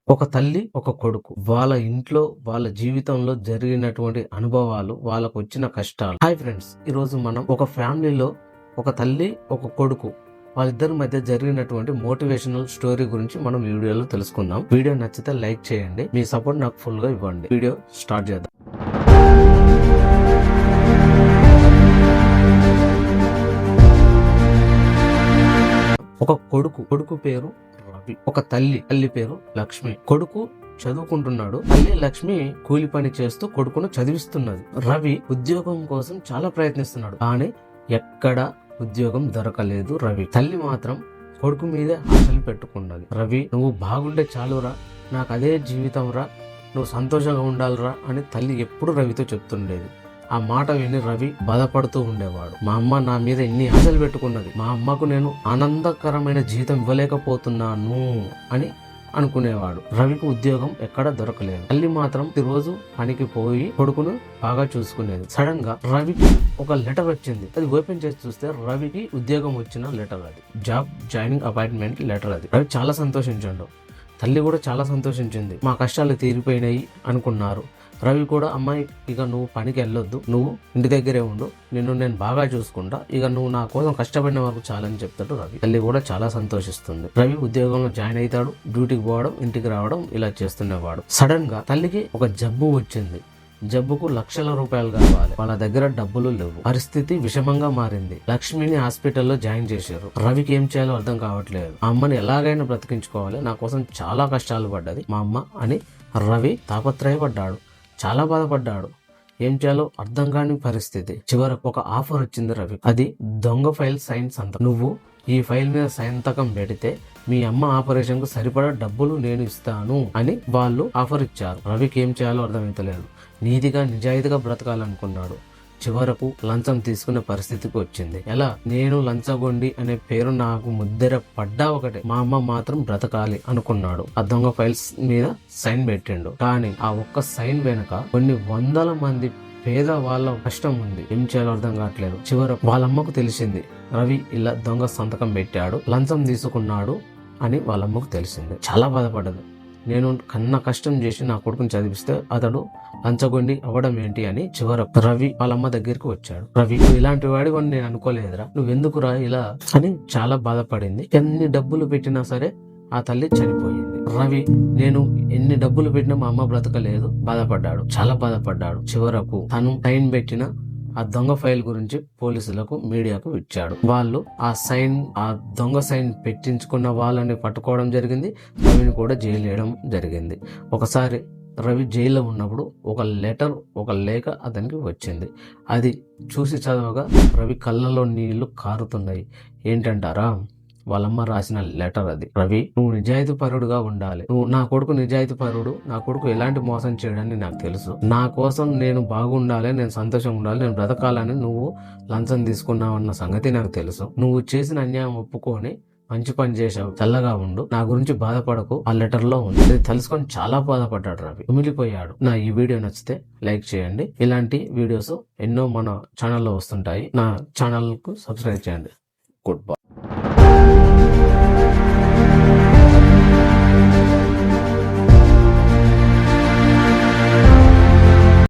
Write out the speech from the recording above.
ఒక తల్లి, ఒక కొడుకు. వాళ్ళ ఇంట్లో, వాళ్ళ జీవితంలో జరిగినటువంటి అనుభవాలు, వాళ్ళకు వచ్చిన కష్టాలు. హాయ్ ఫ్రెండ్స్, ఈరోజు మనం ఒక ఫ్యామిలీలో ఒక తల్లి, ఒక కొడుకు వాళ్ళిద్దరి మధ్య జరిగినటువంటి మోటివేషనల్ స్టోరీ గురించి మనం ఈ వీడియోలో తెలుసుకుందాం. వీడియో నచ్చితే లైక్ చేయండి. మీ సపోర్ట్ నాకు ఫుల్ గా ఇవ్వండి. వీడియో స్టార్ట్ చేద్దాం. ఒక కొడుకు పేరు రవి. ఒక తల్లి పేరు లక్ష్మి. కొడుకు చదువుకుంటున్నాడు. తల్లి లక్ష్మి కూలి పని చేస్తూ కొడుకును చదివిస్తున్నది. రవి ఉద్యోగం కోసం చాలా ప్రయత్నిస్తున్నాడు, కానీ ఎక్కడ ఉద్యోగం దొరకలేదు. రవి తల్లి మాత్రం కొడుకు మీదే ఆశలు పెట్టుకున్నది. రవి, నువ్వు బాగుండే చాలురా, నాకు అదే జీవితం రా, నువ్వు సంతోషంగా ఉండాలిరా అని తల్లి ఎప్పుడు రవితో చెప్తుండేది. ఆ మాట విని రవి బాధపడుతూ ఉండేవాడు. మా అమ్మ నా మీద ఎన్ని ఆశలు పెట్టుకున్నది, మా అమ్మకు నేను ఆనందకరమైన జీవితం ఇవ్వలేకపోతున్నాను అని అనుకునేవాడు. రవికి ఉద్యోగం ఎక్కడ దొరకలేదు. తల్లి మాత్రం ప్రతిరోజు పనికి పోయి కొడుకును బాగా చూసుకునేది. సడన్ గా రవికి ఒక లెటర్ వచ్చింది. అది ఓపెన్ చేసి చూస్తే రవికి ఉద్యోగం వచ్చిన లెటర్. అది జాబ్ జాయినింగ్ అపాయింట్మెంట్ లెటర్. అది రవి చాలా సంతోషించాడు. తల్లి కూడా చాలా సంతోషించింది. మా కష్టాలు తీరిపోయినాయి అనుకున్నారు. రవి కూడా, అమ్మాయి ఇక నువ్వు పనికి వెళ్ళొద్దు, నువ్వు ఇంటి దగ్గరే ఉండు, నిన్ను నేను బాగా చూసుకుంటా, ఇక నువ్వు నా కోసం కష్టపడిన వరకు చాలని చెప్తాడు రవి. తల్లి కూడా చాలా సంతోషిస్తుంది. రవి ఉద్యోగంలో జాయిన్ అవుతాడు. డ్యూటీకి పోవడం, ఇంటికి రావడం ఇలా చేస్తుండేవాడు. సడన్ గా తల్లికి ఒక జబ్బు వచ్చింది. జబ్బుకు లక్షల రూపాయలు కావాలి. వాళ్ళ దగ్గర డబ్బులు లేవు. పరిస్థితి విషమంగా మారింది. లక్ష్మిని హాస్పిటల్లో జాయిన్ చేశారు. రవికి ఏం చేయాలో అర్థం కావట్లేదు. ఆ అమ్మని ఎలాగైనా బ్రతికించుకోవాలి, నా కోసం చాలా కష్టాలు పడ్డది మా అమ్మ అని రవి తాపత్రయపడ్డాడు. చాలా బాధపడ్డాడు. ఏం చేయాలో అర్థం కాని పరిస్థితి. చివరకు ఒక ఆఫర్ వచ్చింది రవి. అది దొంగ ఫైల్ సైన్ సంతకం. నువ్వు ఈ ఫైల్ మీద సంతకం పెడితే మీ అమ్మ ఆపరేషన్ కు సరిపడా డబ్బులు నేను ఇస్తాను అని వాళ్ళు ఆఫర్ ఇచ్చారు. రవికి ఏం చేయాలో అర్థమైతలేదు. నీతిగా నిజాయితీగా బ్రతకాలనుకున్నాడు. చివరకు లంచం తీసుకునే పరిస్థితికి వచ్చింది. ఎలా? నేను లంచగొండి అనే పేరు నాకు ముద్దర పడ్డా ఒకటే, మా అమ్మ మాత్రం బ్రతకాలి అనుకున్నాడు. ఆ దొంగ ఫైల్స్ మీద సైన్ పెట్టిండు. కానీ ఆ ఒక్క సైన్ వెనుక కొన్ని వందల మంది పేద వాళ్ళ కష్టం ఉంది. ఏం చేయాలో అర్థం కావట్లేదు. చివరకు వాళ్ళమ్మకు తెలిసింది రవి ఇలా దొంగ సంతకం పెట్టాడు, లంచం తీసుకున్నాడు అని వాళ్ళమ్మకు తెలిసింది. చాలా బాధపడ్డది. నేను కన్నా కష్టం చేసి నా కొడుకుని చదివిస్తే అతడు లంచగొండి అవ్వడం ఏంటి అని చివరకు రవి వాళ్ళమ్మ దగ్గరికి వచ్చాడు. రవి, నువ్వు ఇలాంటి వాడి అని నేను అనుకోలేదురా, నువ్వెందుకురా ఇలా అని చాలా బాధపడింది. ఎన్ని డబ్బులు పెట్టినా సరే ఆ తల్లి చనిపోయింది. రవి, నేను ఎన్ని డబ్బులు పెట్టినా మా అమ్మ బ్రతకలేదు, బాధపడ్డాడు, చాలా బాధపడ్డాడు. చివరకు తను సైన్ పెట్టిన ఆ దొంగ ఫైల్ గురించి పోలీసులకు, మీడియాకు ఇచ్చాడు. వాళ్ళు ఆ దొంగ సైన్ పెట్టించుకున్న వాళ్ళని పట్టుకోవడం జరిగింది. రవిని కూడా జైలు వేయడం జరిగింది. ఒకసారి రవి జైల్లో ఉన్నప్పుడు ఒక లేఖ అతనికి వచ్చింది. అది చూసి చదవగా రవి కళ్ళలో నీళ్లు కారుతున్నాయి. ఏంటంటారా? వాళ్ళమ్మ రాసిన లెటర్ అది. రవి, నువ్వు నిజాయితీ పరుడుగా ఉండాలి. నా కొడుకు నిజాయితీ పరుడు, నా కొడుకు ఎలాంటి మోసం చేయడానికి నాకు తెలుసు. నా కోసం నేను బాగుండాలి, నేను సంతోషంగా ఉండాలి, నేను బ్రతకాలని నువ్వు లంచం తీసుకున్నావు అన్న సంగతి నాకు తెలుసు. నువ్వు చేసిన అన్యాయం ఒప్పుకొని మంచి పని చేశావు, చల్లగా ఉండు, నా గురించి బాధపడకు ఆ లెటర్ లో ఉంది. అది తెలుసుకొని చాలా బాధపడ్డాడు రవి, కుమిలిపోయాడు. నా ఈ వీడియో నచ్చితే లైక్ చేయండి. ఇలాంటి వీడియోస్ ఎన్నో మన ఛానల్లో వస్తుంటాయి. నా ఛానల్ కు సబ్స్క్రైబ్ చేయండి. Good bye.